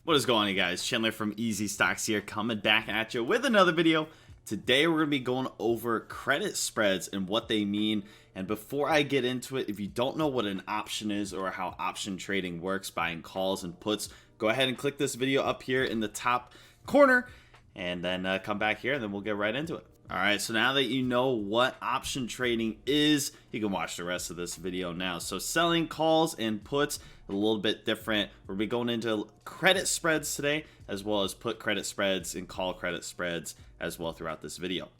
What is going on, you guys? Chandler from Easy Stocks here, coming back at you with another video. Today we're going to be going over credit spreads and what they mean. And before I get into it, if you don't know what an option is or how option trading works, buying calls and puts, go ahead and click this video up here in the top corner and then come back here and then we'll get right into it. Alright, so now that you know what option trading is, you can watch the rest of this video now. So selling calls and puts, a little bit different. We'll be going into credit spreads today, as well as put credit spreads and call credit spreads as well throughout this video.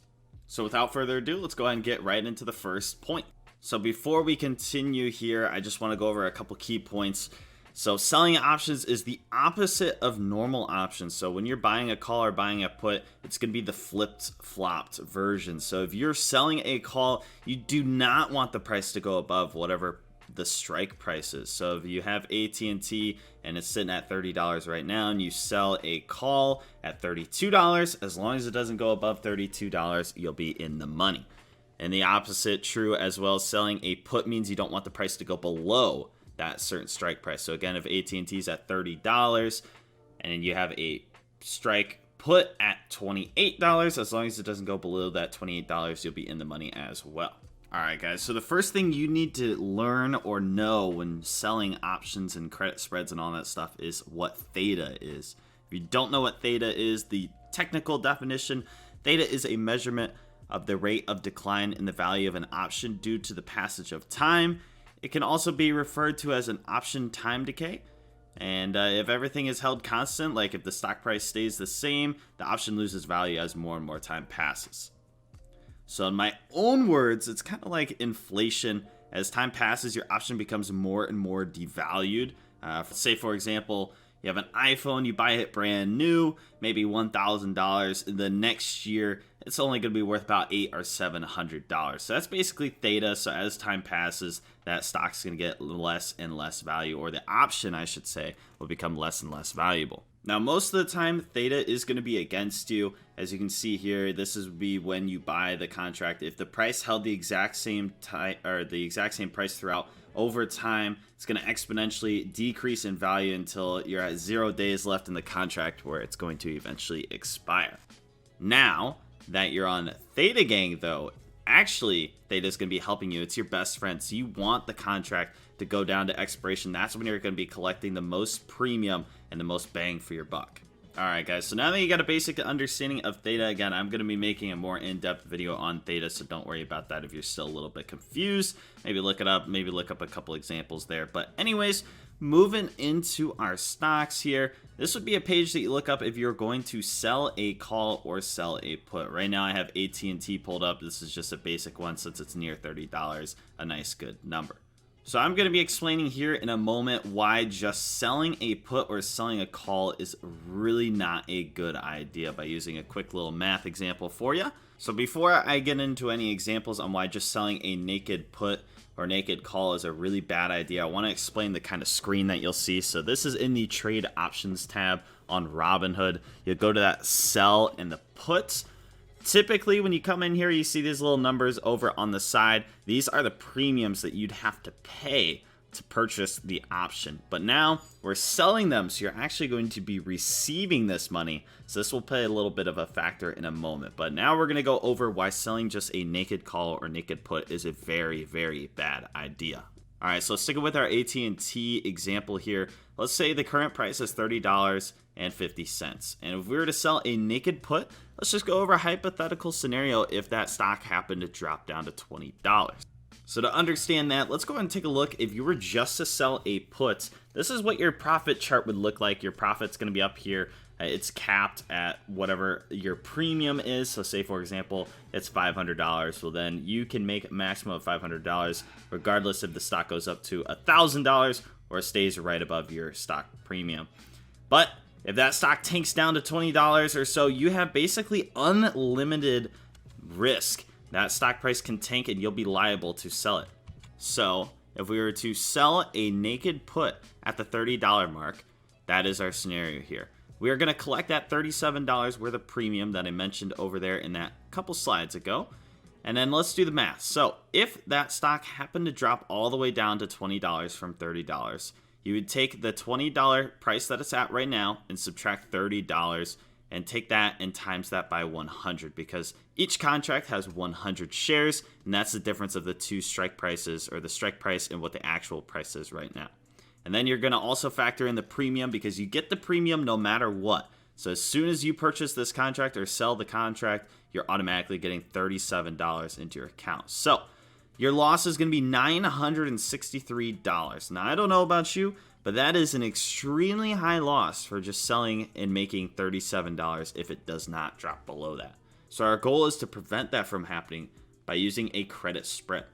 So without further ado, let's go ahead and get right into the first point. So before we continue here, I just want to go over a couple key points. So selling options is the opposite of normal options. So when you're buying a call or buying a put, it's going to be the flopped version. So if you're selling a call, you do not want the price to go above whatever the strike price is. So if you have At&T and it's sitting at $30 right now and you sell a call at $32, as long as it doesn't go above $32, you'll be in the money. And the opposite true as well. Selling a put means you don't want the price to go below that certain strike price. So again, if At&T is at $30 and you have a strike put at $28, as long as it doesn't go below that $28, you'll be in the money as well. Alright guys, so the first thing you need to learn or know when selling options and credit spreads and all that stuff is what theta is. If you don't know what theta is, the technical definition, theta is a measurement of the rate of decline in the value of an option due to the passage of time. It can also be referred to as an option time decay. And if everything is held constant, like if the stock price stays the same, the option loses value as more and more time passes. So in my own words, it's kind of like inflation. As time passes, your option becomes more and more devalued. Say, for example, you have an iPhone, you buy it brand new, maybe $1,000. The next year, it's only going to be worth about $800 or $700. So that's basically theta. So as time passes, that stock's going to get less and less value, or the option, I should say, will become less and less valuable. Now, most of the time, theta is going to be against you. As you can see here, this would be when you buy the contract. If the price held the exact same time or the exact same price throughout, over time, it's going to exponentially decrease in value until you're at 0 days left in the contract where it's going to eventually expire. Now that you're on Theta Gang, though, actually, Theta is going to be helping you. It's your best friend. So you want the contract to go down to expiration. That's when you're going to be collecting the most premium and the most bang for your buck. Alright guys, so now that you got a basic understanding of Theta, again, I'm going to be making a more in-depth video on Theta, so don't worry about that if you're still a little bit confused. Maybe look it up, maybe look up a couple examples there. But anyways, moving into our stocks here, this would be a page that you look up if you're going to sell a call or sell a put. Right now I have At&T pulled up. This is just a basic one since it's near $30, a nice good number. So I'm going to be explaining here in a moment why just selling a put or selling a call is really not a good idea by using a quick little math example for you. So before I get into any examples on why just selling a naked put or naked call is a really bad idea, I want to explain the kind of screen that you'll see. So this is in the trade options tab on Robinhood. You'll go to that sell and the puts. Typically, when you come in here, you see these little numbers over on the side. These are the premiums that you'd have to pay to purchase the option. But now we're selling them, so you're actually going to be receiving this money. So this will play a little bit of a factor in a moment. But now we're going to go over why selling just a naked call or naked put is a very, very bad idea. All right, so sticking with our At&T example here, let's say the current price is $30.50. And if we were to sell a naked put, let's just go over a hypothetical scenario if that stock happened to drop down to $20. So to understand that, let's go ahead and take a look. If you were just to sell a put, this is what your profit chart would look like. Your profit's going to be up here. It's capped at whatever your premium is. So say, for example, it's $500. Well, then you can make a maximum of $500 regardless if the stock goes up to $1,000 or stays right above your stock premium. But if that stock tanks down to $20 or so, you have basically unlimited risk. That stock price can tank and you'll be liable to sell it. So if we were to sell a naked put at the $30 mark, that is our scenario here. We are going to collect that $37 worth of premium that I mentioned over there in that couple slides ago. And then let's do the math. So if that stock happened to drop all the way down to $20 from $30, you would take the $20 price that it's at right now and subtract $30 and take that and times that by 100, because each contract has 100 shares, and that's the difference of the two strike prices, or the strike price and what the actual price is right now. And then you're going to also factor in the premium, because you get the premium no matter what. So as soon as you purchase this contract or sell the contract, you're automatically getting $37 into your account. So your loss is going to be $963. Now, I don't know about you, but that is an extremely high loss for just selling and making $37 if it does not drop below that. So our goal is to prevent that from happening by using a credit spread.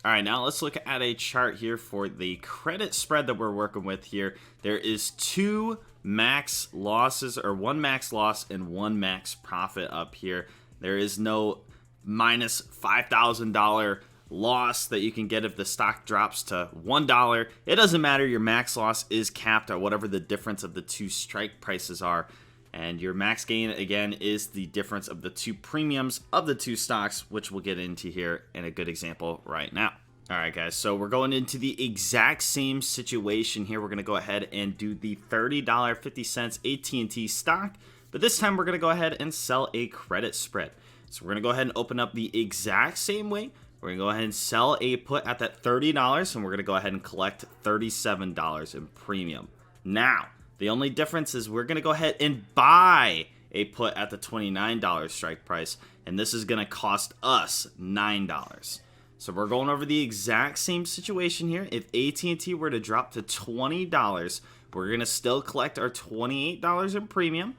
All right, now let's look at a chart here for the credit spread that we're working with here. There is two max losses, or one max loss and one max profit up here. There is no minus $5,000 loss that you can get if the stock drops to $1. It doesn't matter. Your max loss is capped at whatever the difference of the two strike prices are. And your max gain, again, is the difference of the two premiums of the two stocks, which we'll get into here in a good example right now. All right, guys, so we're going into the exact same situation here. We're going to go ahead and do the $30.50 At&T stock, but this time we're going to go ahead and sell a credit spread. So we're going to go ahead and open up the exact same way. We're going to go ahead and sell a put at that $30, and we're going to go ahead and collect $37 in premium. Now, the only difference is we're going to go ahead and buy a put at the $29 strike price, and this is going to cost us $9. So we're going over the exact same situation here. If At&T were to drop to $20, we're going to still collect our $28 in premium.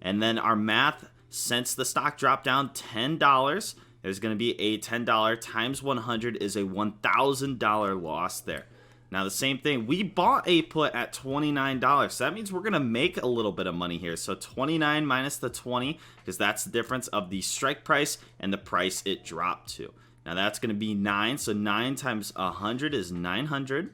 And then our math, since the stock dropped down $10, there's going to be a $10 times 100 is a $1,000 loss there. Now the same thing, we bought a put at $29, so that means we're going to make a little bit of money here. So 29 minus the 20, because that's the difference of the strike price and the price it dropped to. Now that's going to be 9, so 9 times 100 is 900.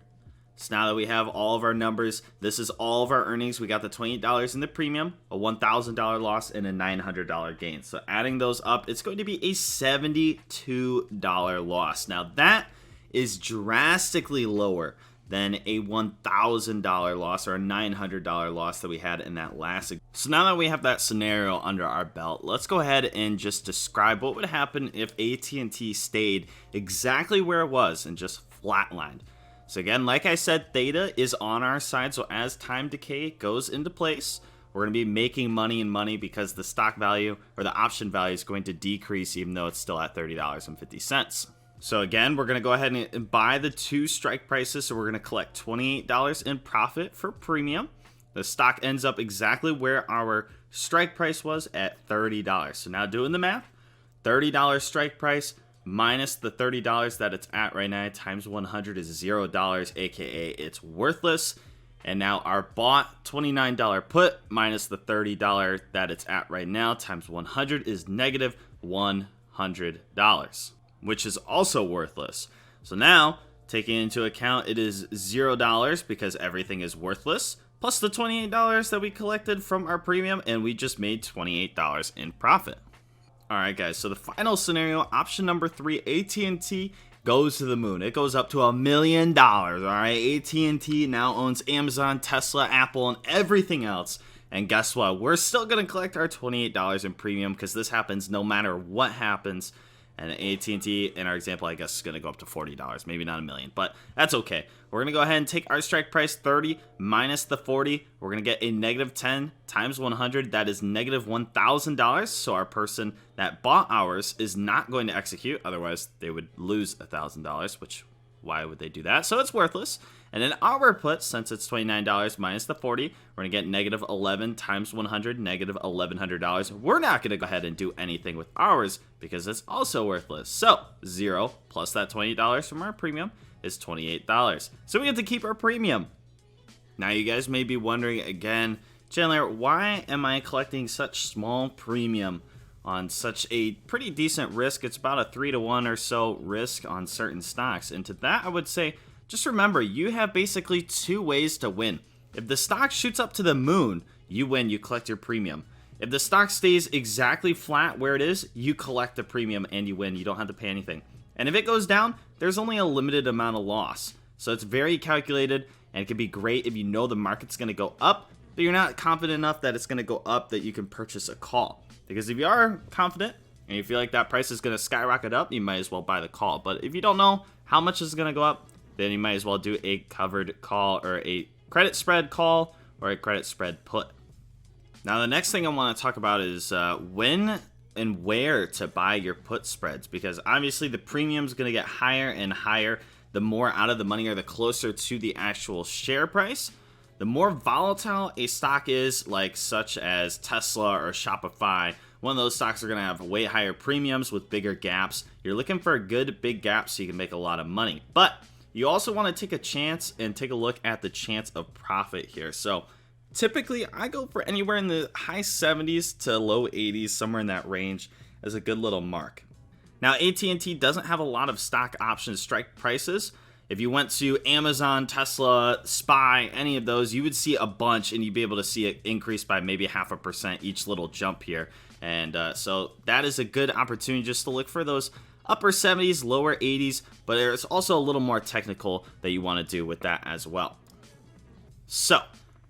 So now that we have all of our numbers, this is all of our earnings. We got the $28 in the premium, a $1,000 loss, and a $900 gain. So adding those up, it's going to be a $72 loss. Now that is drastically lower than a $1,000 loss or a $900 loss that we had in that last. So now that we have that scenario under our belt, let's go ahead and just describe what would happen if At&T stayed exactly where it was and just flatlined. So again, like I said, Theta is on our side, so as time decay goes into place, we're going to be making money and money because the stock value or the option value is going to decrease even though it's still at $30.50. So again, we're going to go ahead and buy the two strike prices. So we're going to collect $28 in profit for premium. The stock ends up exactly where our strike price was at $30. So now doing the math, $30 strike price minus the $30 that it's at right now times 100 is $0, aka it's worthless. And now our bought $29 put minus the $30 that it's at right now times 100 is negative $100. Which is also worthless. So now, taking into account it is $0 because everything is worthless, plus the $28 that we collected from our premium, and we just made $28 in profit. Alright guys, so the final scenario, option number 3, At&T goes to the moon. It goes up to $1 million, alright? At&T now owns Amazon, Tesla, Apple, and everything else. And guess what? We're still going to collect our $28 in premium because this happens no matter what happens. And At&T, in our example, I guess is going to go up to $40. Maybe not $1 million, but that's okay. We're going to go ahead and take our strike price 30 minus the 40. We're going to get a negative 10 times 100. That is negative $1,000. So our person that bought ours is not going to execute. Otherwise, they would lose $1,000, which why would they do that? So it's worthless. And then our put, since it's $29 minus the 40, we're going to get negative 11 times 100, negative $1,100. We're not going to go ahead and do anything with ours because it's also worthless. So 0 plus that $20 from our premium is $28. So we have to keep our premium. Now you guys may be wondering again, Chandler, why am I collecting such small premium on such a pretty decent risk? It's about a 3-to-1 or so risk on certain stocks. And to that, I would say, just remember, you have basically two ways to win. If the stock shoots up to the moon, you win, you collect your premium. If the stock stays exactly flat where it is, you collect the premium and you win. You don't have to pay anything. And if it goes down, there's only a limited amount of loss. So it's very calculated. And it can be great if you know the market's going to go up, but you're not confident enough that it's going to go up that you can purchase a call. Because if you are confident and you feel like that price is going to skyrocket up, you might as well buy the call. But if you don't know how much is going to go up, then you might as well do a covered call or a credit spread call or a credit spread put. Now, the next thing I want to talk about is when and where to buy your put spreads, because obviously the premium is going to get higher and higher the more out of the money or the closer to the actual share price. The more volatile a stock is, like such as Tesla or Shopify, one of those stocks are going to have way higher premiums with bigger gaps. You're looking for a good big gap so you can make a lot of money. But you also want to take a chance and take a look at the chance of profit here. So typically I go for anywhere in the high 70s to low 80s, somewhere in that range as a good little mark. Now, At&T doesn't have a lot of stock option strike prices. If you went to Amazon, Tesla, SPY, any of those, you would see a bunch and you'd be able to see it increase by maybe 0.5% each little jump here. And so that is a good opportunity just to look for those upper 70s, lower 80s, but there's also a little more technical that you want to do with that as well. So,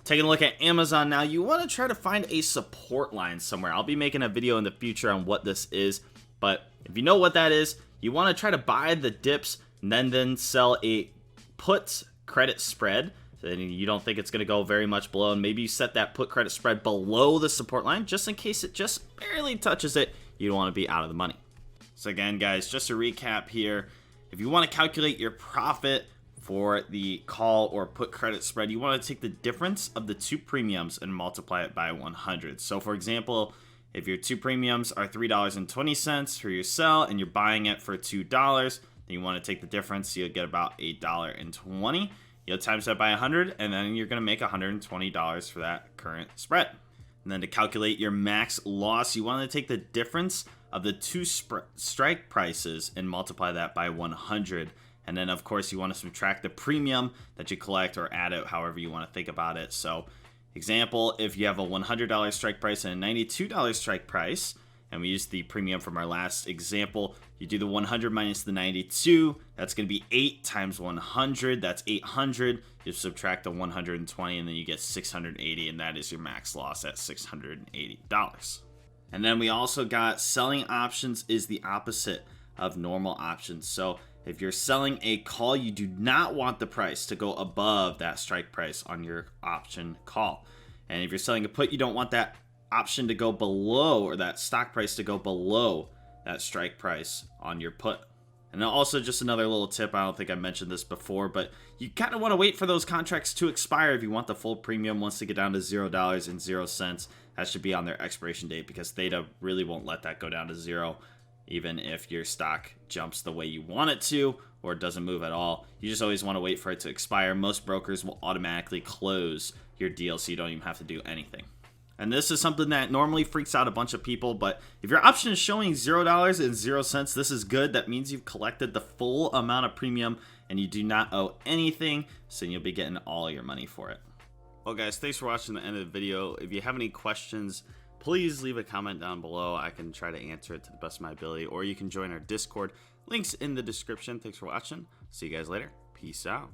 taking a look at Amazon now, you want to try to find a support line somewhere. I'll be making a video in the future on what this is, but if you know what that is, you want to try to buy the dips and then sell a put credit spread. So then you don't think it's going to go very much below, and maybe you set that put credit spread below the support line just in case it just barely touches it. You don't want to be out of the money. So again, guys, just to recap here, if you want to calculate your profit for the call or put credit spread, you want to take the difference of the two premiums and multiply it by 100. So for example, if your two premiums are $3.20 for your sell and you're buying it for $2, then you want to take the difference. So you'll get about $8.20. You'll times that by 100, and then you're going to make $120 for that current spread. And then to calculate your max loss, you want to take the difference of the two strike prices and multiply that by 100. And then, of course, you want to subtract the premium that you collect or add it however you want to think about it. So, example, if you have a $100 strike price and a $92 strike price, and we use the premium from our last example, you do the 100 minus the 92, that's going to be 8 times 100, that's 800. You subtract the 120, and then you get 680, and that is your max loss at $680. And then we also got selling options is the opposite of normal options. So if you're selling a call, you do not want the price to go above that strike price on your option call. And if you're selling a put, you don't want that option to go below, or that stock price to go below that strike price on your put. And also just another little tip, I don't think I mentioned this before, but you kind of want to wait for those contracts to expire if you want the full premium. Once they get down to $0.00, that should be on their expiration date, because Theta really won't let that go down to zero, even if your stock jumps the way you want it to or it doesn't move at all. You just always want to wait for it to expire. Most brokers will automatically close your deal, so you don't even have to do anything. And this is something that normally freaks out a bunch of people, but if your option is showing $0.00, this is good. That means you've collected the full amount of premium and you do not owe anything, so you'll be getting all your money for it. Well, guys, thanks for watching the end of the video. If you have any questions, please leave a comment down below. I can try to answer it to the best of my ability, or you can join our Discord. Links in the description. Thanks for watching. See you guys later. Peace out.